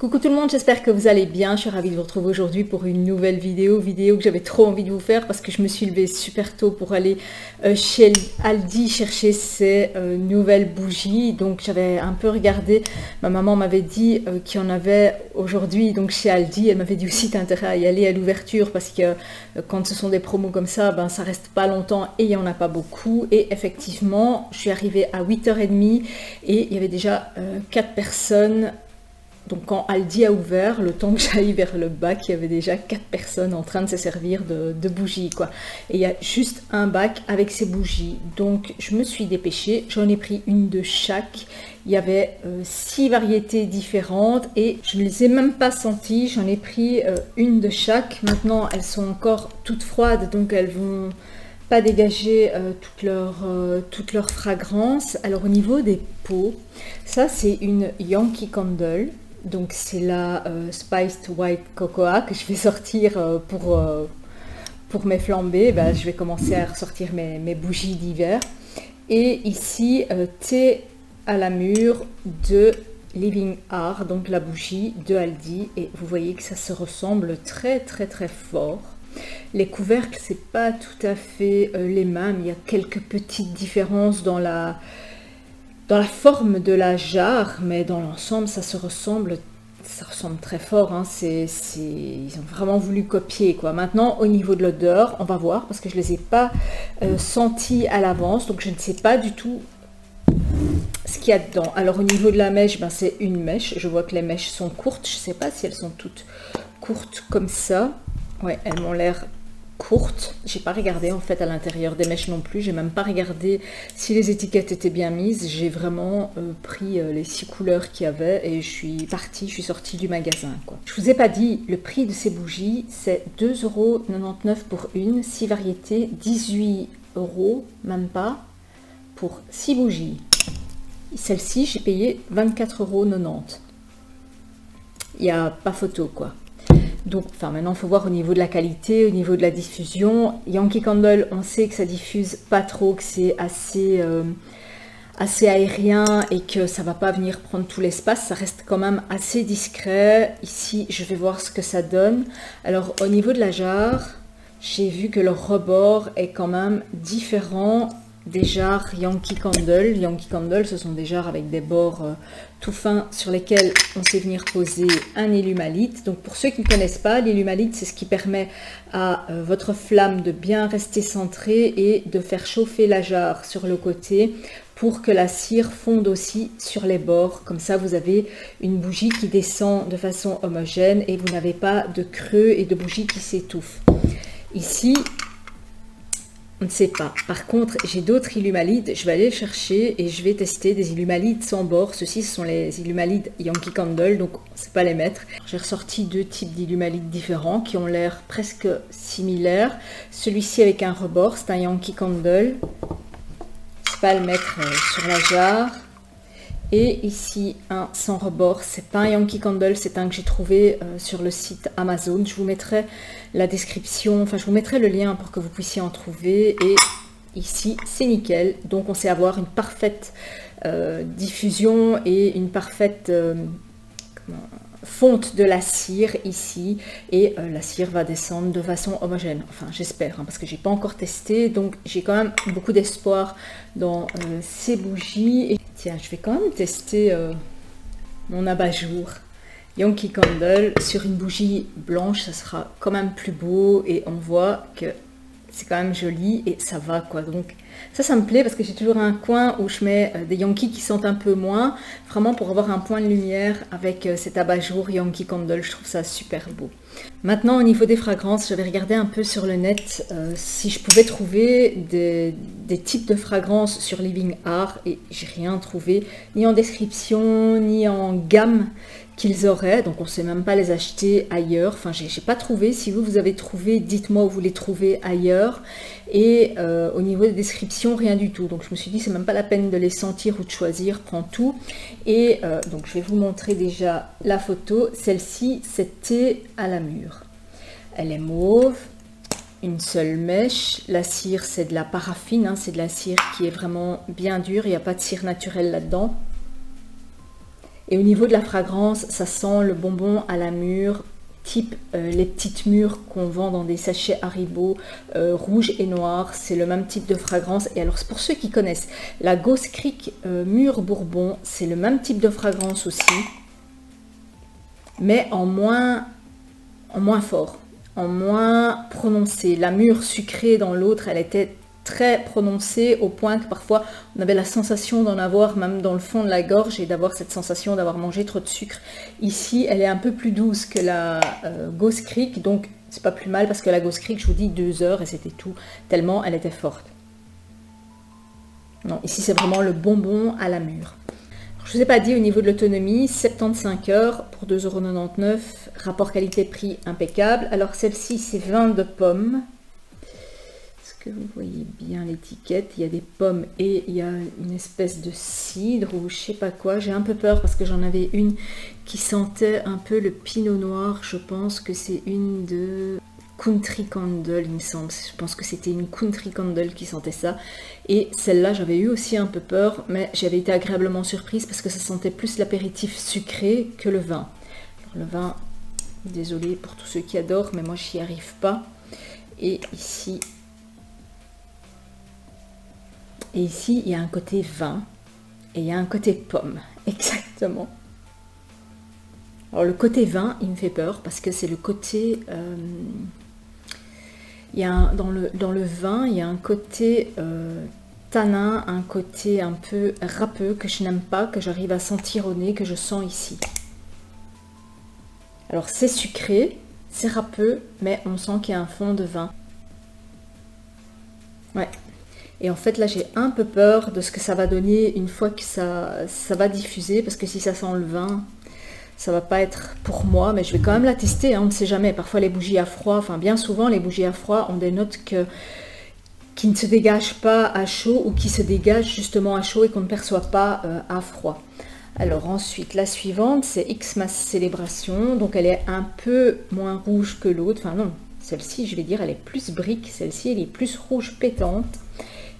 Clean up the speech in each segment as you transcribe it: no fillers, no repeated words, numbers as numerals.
Coucou tout le monde, j'espère que vous allez bien. Je suis ravie de vous retrouver aujourd'hui pour une nouvelle vidéo que j'avais trop envie de vous faire parce que je me suis levée super tôt pour aller chez Aldi chercher ces nouvelles bougies. Donc j'avais un peu regardé, ma maman m'avait dit qu'il y en avait aujourd'hui donc chez Aldi. Elle m'avait dit aussi t'as intérêt à y aller à l'ouverture parce que quand ce sont des promos comme ça, ben ça reste pas longtemps et il n'y en a pas beaucoup. Et effectivement, je suis arrivée à 8h30 et il y avait déjà 4 personnes. Donc quand Aldi a ouvert, le temps que j'aille vers le bac, il y avait déjà 4 personnes en train de se servir de bougies, quoi. Et il y a juste un bac avec ces bougies. Donc je me suis dépêchée, j'en ai pris une de chaque. Il y avait 6 variétés différentes et je ne les ai même pas senties. J'en ai pris une de chaque. Maintenant, elles sont encore toutes froides, donc elles vont pas dégager toute leur fragrance. Alors au niveau des pots, ça c'est une Yankee Candle. Donc c'est la Spiced White Cocoa que je vais sortir pour mes flambées. Ben, je vais commencer à ressortir mes bougies d'hiver. Et ici, thé à la mûre de Living Art, donc la bougie de Aldi. Et vous voyez que ça se ressemble très très très fort. Les couvercles, c'est pas tout à fait les mêmes. Il y a quelques petites différences dans la forme de la jarre, mais dans l'ensemble, ça ressemble très fort. Hein. Ils ont vraiment voulu copier, quoi. Maintenant, au niveau de l'odeur, on va voir, parce que je ne les ai pas sentis à l'avance, donc je ne sais pas du tout ce qu'il y a dedans. Alors, au niveau de la mèche, ben, c'est une mèche. Je vois que les mèches sont courtes. Je ne sais pas si elles sont toutes courtes comme ça. Ouais, elles m'ont l'air courte. J'ai pas regardé en fait à l'intérieur des mèches non plus. J'ai même pas regardé si les étiquettes étaient bien mises. J'ai vraiment pris les 6 couleurs qu'il y avait et je suis sortie du magasin, quoi. Je vous ai pas dit le prix de ces bougies, c'est 2,99 € pour une, 6 variétés, 18 €, même pas, pour 6 bougies. Celle-ci, j'ai payé 24,90 €. Il n'y a pas photo, quoi. Donc, enfin, maintenant, il faut voir au niveau de la qualité, au niveau de la diffusion. Yankee Candle, on sait que ça diffuse pas trop, que c'est assez aérien et que ça va pas venir prendre tout l'espace. Ça reste quand même assez discret. Ici, je vais voir ce que ça donne. Alors, au niveau de la jarre, j'ai vu que le rebord est quand même différent des jarres Yankee Candle. Yankee Candle, ce sont des jarres avec des bords tout fins sur lesquels on sait venir poser un illumalite. Donc pour ceux qui ne connaissent pas, l'illumalite, c'est ce qui permet à votre flamme de bien rester centrée et de faire chauffer la jarre sur le côté pour que la cire fonde aussi sur les bords. Comme ça, vous avez une bougie qui descend de façon homogène et vous n'avez pas de creux et de bougie qui s'étouffent. Ici, on ne sait pas. Par contre, j'ai d'autres illumalites. Je vais aller chercher et je vais tester des illumalites sans bord. Ceux-ci, ce sont les illumalites Yankee Candle, donc on ne sait pas les mettre. J'ai ressorti 2 types d'illumalites différents qui ont l'air presque similaires. Celui-ci avec un rebord, c'est un Yankee Candle. Je ne sais pas le mettre sur la jarre. Et ici, un sans rebord. C'est pas un Yankee Candle, c'est un que j'ai trouvé sur le site Amazon. Je vous mettrai la description, enfin je vous mettrai le lien pour que vous puissiez en trouver. Et ici, c'est nickel. Donc on sait avoir une parfaite diffusion et une parfaite fonte de la cire ici. Et la cire va descendre de façon homogène. Enfin, j'espère, hein, parce que j'ai pas encore testé. Donc j'ai quand même beaucoup d'espoir dans ces bougies. Et tiens, je vais quand même tester mon abat-jour Yankee Candle sur une bougie blanche. Ça sera quand même plus beau et on voit que c'est quand même joli et ça va, quoi. Donc ça me plaît parce que j'ai toujours un coin où je mets des Yankee qui sentent un peu moins, vraiment pour avoir un point de lumière avec cet abat-jour Yankee Candle. Je trouve ça super beau. Maintenant, au niveau des fragrances, j'avais regardé un peu sur le net si je pouvais trouver des types de fragrances sur Living Art et j'ai rien trouvé, ni en description, ni en gamme qu'ils auraient, donc on ne sait même pas les acheter ailleurs. Enfin, j'ai pas trouvé. Si vous avez trouvé, dites-moi où vous les trouvez ailleurs. Et au niveau des descriptions, rien du tout. Donc je me suis dit, c'est même pas la peine de les sentir ou de choisir, prends tout. Et donc je vais vous montrer déjà la photo. Celle-ci, c'est thé à la mûre. Elle est mauve, une seule mèche. La cire, c'est de la paraffine, hein, c'est de la cire qui est vraiment bien dure. Il n'y a pas de cire naturelle là-dedans. Et au niveau de la fragrance, ça sent le bonbon à la mûre, type les petites mûres qu'on vend dans des sachets Haribo rouge et noir. C'est le même type de fragrance. Et alors pour ceux qui connaissent, la Ghost Creek mûre bourbon, c'est le même type de fragrance aussi, mais en moins fort, en moins prononcé. La mûre sucrée dans l'autre, elle était très prononcée au point que parfois on avait la sensation d'en avoir même dans le fond de la gorge et d'avoir cette sensation d'avoir mangé trop de sucre. Ici, elle est un peu plus douce que la Ghost Creek, donc c'est pas plus mal parce que la Ghost Creek, je vous dis 2 heures et c'était tout, tellement elle était forte. Non, ici c'est vraiment le bonbon à la mûre. Je ne vous ai pas dit au niveau de l'autonomie, 75 heures pour 2,99 €, rapport qualité-prix impeccable. Alors celle-ci c'est vin de pomme. Est-ce que vous voyez bien l'étiquette? Il y a des pommes et il y a une espèce de cidre ou je sais pas quoi. J'ai un peu peur parce que j'en avais une qui sentait un peu le pinot noir. Je pense que c'est une de Country Candle, il me semble. Je pense que c'était une Country Candle qui sentait ça. Et celle-là, j'avais eu aussi un peu peur, mais j'avais été agréablement surprise parce que ça sentait plus l'apéritif sucré que le vin. Alors, le vin, désolé pour tous ceux qui adorent, mais moi, je n'y arrive pas. Et ici, il y a un côté vin et il y a un côté pomme. Exactement. Alors, le côté vin, il me fait peur parce que c'est le côté... dans le vin, il y a un côté tanin, un côté un peu râpeux que je n'aime pas, que j'arrive à sentir au nez, que je sens ici. Alors c'est sucré, c'est râpeux, mais on sent qu'il y a un fond de vin. Ouais. Et en fait là j'ai un peu peur de ce que ça va donner une fois que ça va diffuser, parce que si ça sent le vin... ça va pas être pour moi, mais je vais quand même la tester, hein, on ne sait jamais. Parfois les bougies à froid, enfin bien souvent les bougies à froid ont des notes qui ne se dégagent pas à chaud ou qui se dégagent justement à chaud et qu'on ne perçoit pas à froid. Alors ensuite la suivante c'est Xmas Célébration, donc elle est un peu moins rouge que l'autre, enfin non, celle-ci je vais dire elle est plus brique, celle-ci elle est plus rouge pétante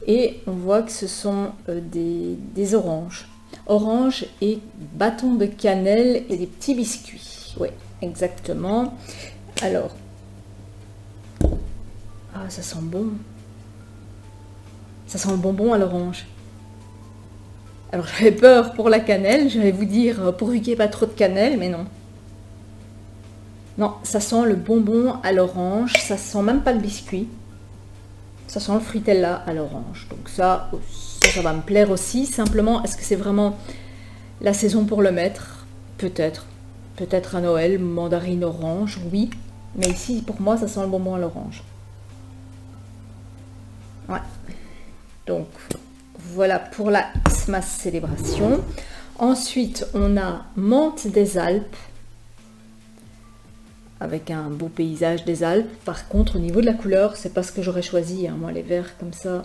et on voit que ce sont des oranges. Orange et bâton de cannelle et des petits biscuits. Oui, exactement. Alors, ah, ça sent bon. Ça sent le bonbon à l'orange. Alors, j'avais peur pour la cannelle. J'allais vous dire, pourvu qu'il n'y ait pas trop de cannelle, mais non. Non, ça sent le bonbon à l'orange. Ça sent même pas le biscuit. Ça sent le fruitella à l'orange. Donc ça va me plaire aussi. Simplement, est-ce que c'est vraiment la saison pour le mettre? Peut-être. Peut-être à Noël, mandarine orange, oui. Mais ici, pour moi, ça sent le bonbon à l'orange. Ouais. Donc, voilà pour la Xmas Célébration. Ensuite, on a Menthe des Alpes. Avec un beau paysage des Alpes. Par contre, au niveau de la couleur, c'est pas ce que j'aurais choisi. Hein. Moi, les verts comme ça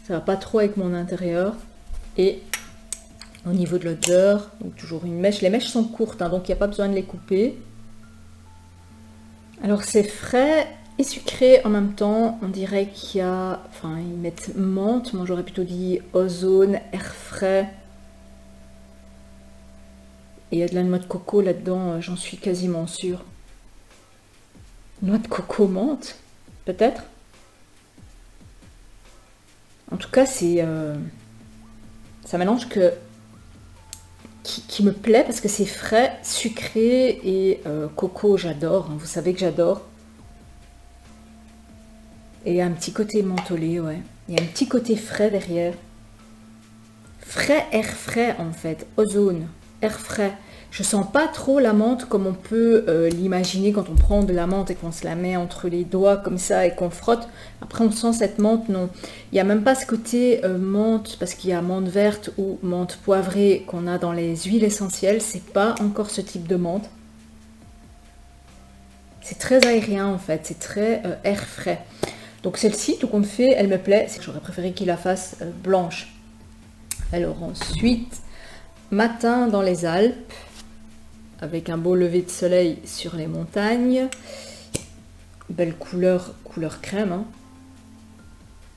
va pas trop avec mon intérieur. Et au niveau de l'odeur, donc toujours une mèche. Les mèches sont courtes, hein, donc il n'y a pas besoin de les couper. Alors c'est frais et sucré en même temps. On dirait qu'il y a... Enfin, ils mettent menthe. Moi, j'aurais plutôt dit ozone, air frais. Et il y a de la noix de coco là-dedans, j'en suis quasiment sûre. Noix de coco menthe, peut-être. En tout cas, c'est un mélange qui me plaît parce que c'est frais, sucré et coco, j'adore. Hein, vous savez que j'adore. Et un petit côté mentholé, ouais. Il y a un petit côté frais derrière. Frais, air frais en fait. Ozone, air frais. Je sens pas trop la menthe comme on peut l'imaginer quand on prend de la menthe et qu'on se la met entre les doigts comme ça et qu'on frotte. Après on sent cette menthe, non. Il n'y a même pas ce côté menthe parce qu'il y a menthe verte ou menthe poivrée qu'on a dans les huiles essentielles. C'est pas encore ce type de menthe. C'est très aérien en fait, c'est très air frais. Donc celle-ci, tout compte fait, elle me plaît. J'aurais préféré qu'il la fasse blanche. Alors ensuite, Matin dans les Alpes. Avec un beau lever de soleil sur les montagnes. Belle couleur crème. Hein.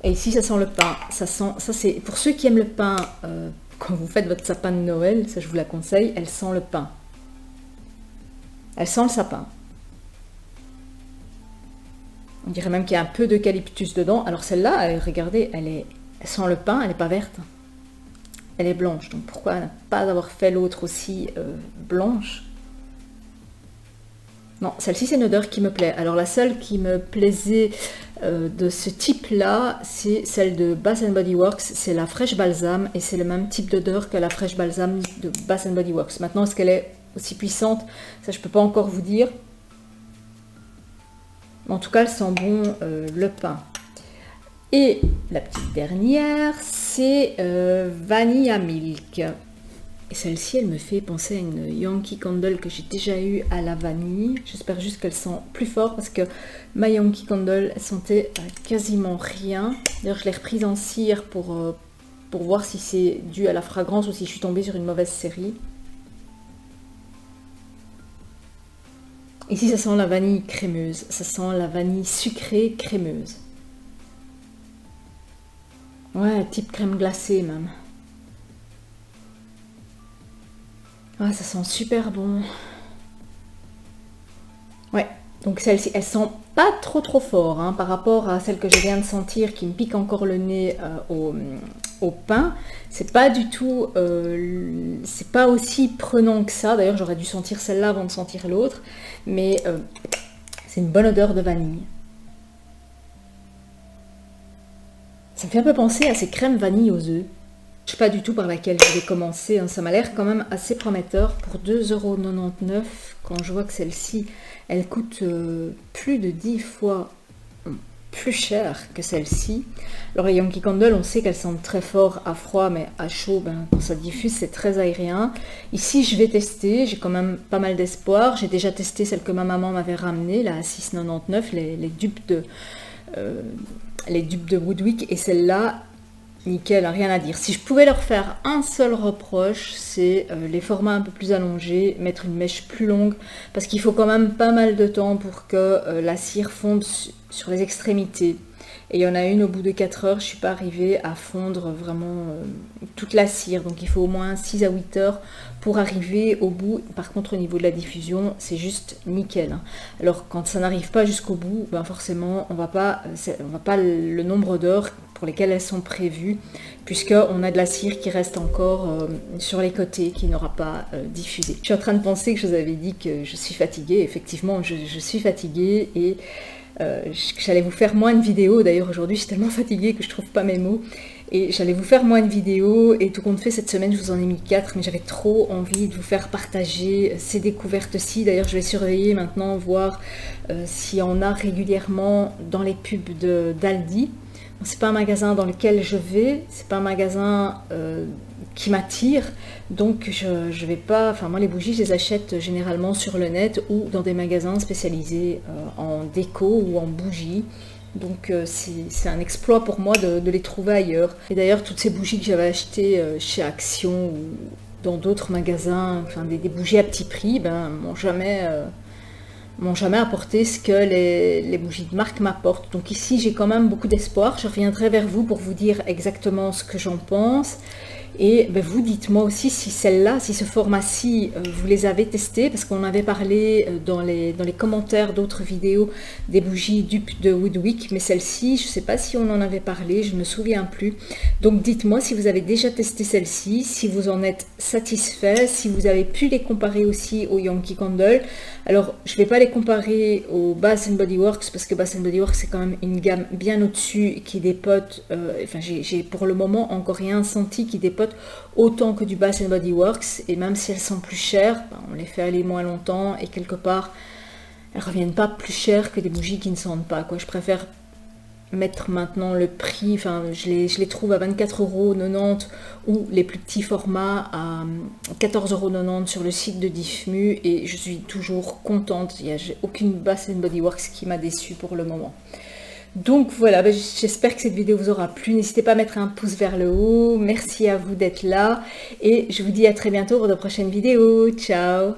Et ici, ça sent le pain. Ça c'est pour ceux qui aiment le pain quand vous faites votre sapin de Noël, ça je vous la conseille, elle sent le pain. Elle sent le sapin. On dirait même qu'il y a un peu d'eucalyptus dedans. Alors celle-là, regardez, elle sent le pain, elle n'est pas verte. Elle est blanche. Donc pourquoi ne pas avoir fait l'autre aussi blanche? Non, celle-ci c'est une odeur qui me plaît. Alors la seule qui me plaisait de ce type-là, c'est celle de Bath Body Works. C'est la Fresh Balsam et c'est le même type d'odeur que la Fresh Balsam de Bath Body Works. Maintenant, est-ce qu'elle est aussi puissante? Ça, je ne peux pas encore vous dire. En tout cas, elle sent bon le pain. Et la petite dernière, c'est Vanilla Milk. Et celle-ci, elle me fait penser à une Yankee Candle que j'ai déjà eue à la vanille. J'espère juste qu'elle sent plus fort parce que ma Yankee Candle, elle sentait quasiment rien. D'ailleurs, je l'ai reprise en cire pour voir si c'est dû à la fragrance ou si je suis tombée sur une mauvaise série. Ici, ça sent la vanille crémeuse. Ça sent la vanille sucrée crémeuse. Ouais, type crème glacée même. Ah, ça sent super bon. Ouais, donc celle-ci, elle sent pas trop fort hein, par rapport à celle que je viens de sentir qui me pique encore le nez au pain. C'est pas du tout, c'est pas aussi prenant que ça. D'ailleurs, j'aurais dû sentir celle-là avant de sentir l'autre. Mais c'est une bonne odeur de vanille. Ça me fait un peu penser à ces crèmes vanille aux œufs. Je ne sais pas du tout par laquelle je vais commencer, hein. Ça m'a l'air quand même assez prometteur pour 2,99 € quand je vois que celle-ci, elle coûte plus de 10 fois plus cher que celle-ci. Alors les Yankee Candle, on sait qu'elles sentent très fort à froid, mais à chaud, quand ça diffuse, c'est très aérien. Ici, je vais tester, j'ai quand même pas mal d'espoir. J'ai déjà testé celle que ma maman m'avait ramenée, là à 6,99 €, les dupes de Woodwick, et celle-là, nickel, rien à dire. Si je pouvais leur faire un seul reproche, c'est les formats un peu plus allongés, mettre une mèche plus longue, parce qu'il faut quand même pas mal de temps pour que la cire fonde sur les extrémités. Et il y en a une au bout de 4 heures, je ne suis pas arrivée à fondre vraiment toute la cire. Donc il faut au moins 6 à 8 heures pour arriver au bout. Par contre, au niveau de la diffusion, c'est juste nickel. Alors quand ça n'arrive pas jusqu'au bout, forcément, on va pas le nombre d'heures pour lesquelles elles sont prévues, puisqu'on a de la cire qui reste encore sur les côtés, qui n'aura pas diffusé. Je suis en train de penser que je vous avais dit que je suis fatiguée. Effectivement, je suis fatiguée et j'allais vous faire moins de vidéos. D'ailleurs aujourd'hui je suis tellement fatiguée que je trouve pas mes mots et j'allais vous faire moins de vidéos, et tout compte fait cette semaine je vous en ai mis 4, mais j'avais trop envie de vous faire partager ces découvertes-ci. D'ailleurs je vais surveiller maintenant, voir s'il y en a régulièrement dans les pubs d'Aldi. C'est pas un magasin dans lequel je vais, c'est pas un magasin qui m'attire, donc je vais pas, enfin moi les bougies je les achète généralement sur le net ou dans des magasins spécialisés en déco ou en bougies. Donc c'est un exploit pour moi de les trouver ailleurs. Et d'ailleurs toutes ces bougies que j'avais achetées chez Action ou dans d'autres magasins, enfin des bougies à petit prix, m'ont jamais apporté ce que les bougies de marque m'apportent. Donc ici j'ai quand même beaucoup d'espoir. Je reviendrai vers vous pour vous dire exactement ce que j'en pense. Et vous dites-moi aussi si celle-là, si ce format-ci, vous les avez testés, parce qu'on avait parlé dans les commentaires d'autres vidéos des bougies dupes de Woodwick, mais celle-ci, je ne sais pas si on en avait parlé, je ne me souviens plus. Donc dites-moi si vous avez déjà testé celle-ci, si vous en êtes satisfait, si vous avez pu les comparer aussi aux Yankee Candle. Alors je ne vais pas les comparer au Bath Body Works, parce que Bath Body Works c'est quand même une gamme bien au-dessus qui dépote, enfin j'ai pour le moment encore rien senti qui dépote autant que du Bath Body Works, et même si elles sont plus chères, on les fait aller moins longtemps et quelque part elles reviennent pas plus chères que des bougies qui ne sentent pas, quoi. Je préfère mettre maintenant le prix, enfin je les trouve à 24,90 € ou les plus petits formats à 14,90 € sur le site de Diffmu, et je suis toujours contente. J'ai aucune Bath Body Works qui m'a déçue pour le moment. Donc voilà, j'espère que cette vidéo vous aura plu. N'hésitez pas à mettre un pouce vers le haut. Merci à vous d'être là et je vous dis à très bientôt pour de prochaines vidéos. Ciao!